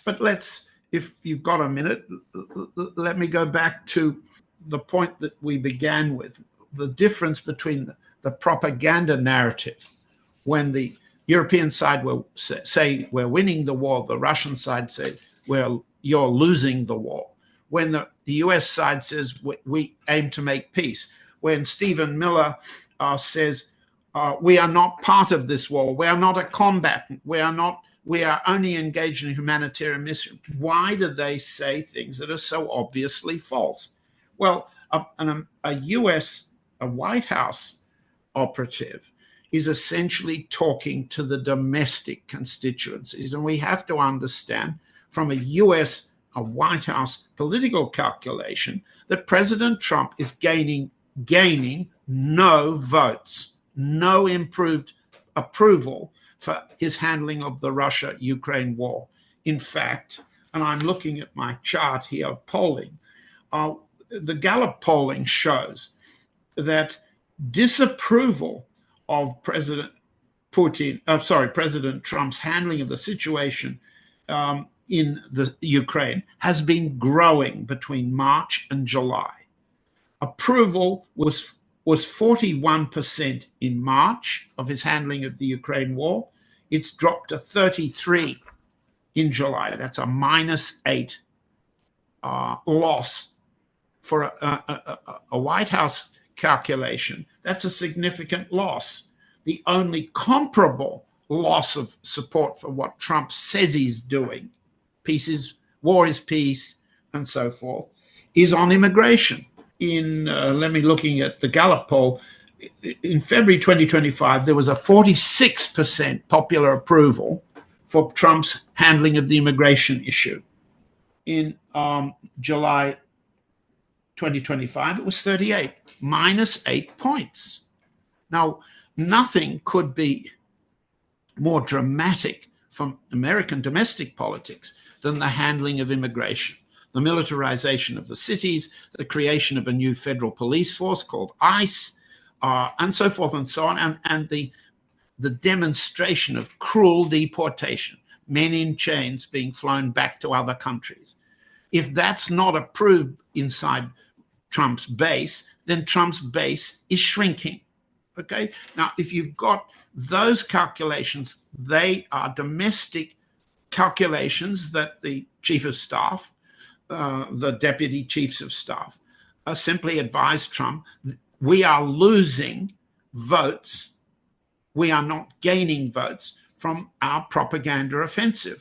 But if you've got a minute, let me go back to the point that we began with, the difference between the propaganda narrative when the European side will say we're winning the war, the Russian side say you're losing the war. When the US side says we aim to make peace. When Stephen Miller says we are not part of this war, we are not a combatant, we are only engaged in humanitarian mission. Why do they say things that are so obviously false? Well, a White House operative is essentially talking to the domestic constituencies. And we have to understand from a White House political calculation that President Trump is gaining no votes, no improved approval for his handling of the Russia-Ukraine war. In fact, and I'm looking at my chart here of polling, the Gallup polling shows that disapproval of President Trump's handling of the situation in the Ukraine has been growing between March and July. Approval was 41% in March of his handling of the Ukraine war. It's dropped to 33 in July. That's a -8 loss for a White House calculation. That's a significant loss. The only comparable loss of support for what Trump says he's doing, war is peace, and so forth, is on immigration. Let me looking at the Gallup poll, in February 2025, there was a 46% popular approval for Trump's handling of the immigration issue. In July 2025, it was 38, -8 points. Now, nothing could be more dramatic from American domestic politics than the handling of immigration, the militarization of the cities, the creation of a new federal police force called ICE, and so forth and so on, and the demonstration of cruel deportation, men in chains being flown back to other countries. If that's not approved inside Trump's base, then Trump's base is shrinking. Okay? Now, if you've got those calculations, they are domestic calculations that the chief of staff, the deputy chiefs of staff, simply advise Trump, we are losing votes, we are not gaining votes from our propaganda offensive.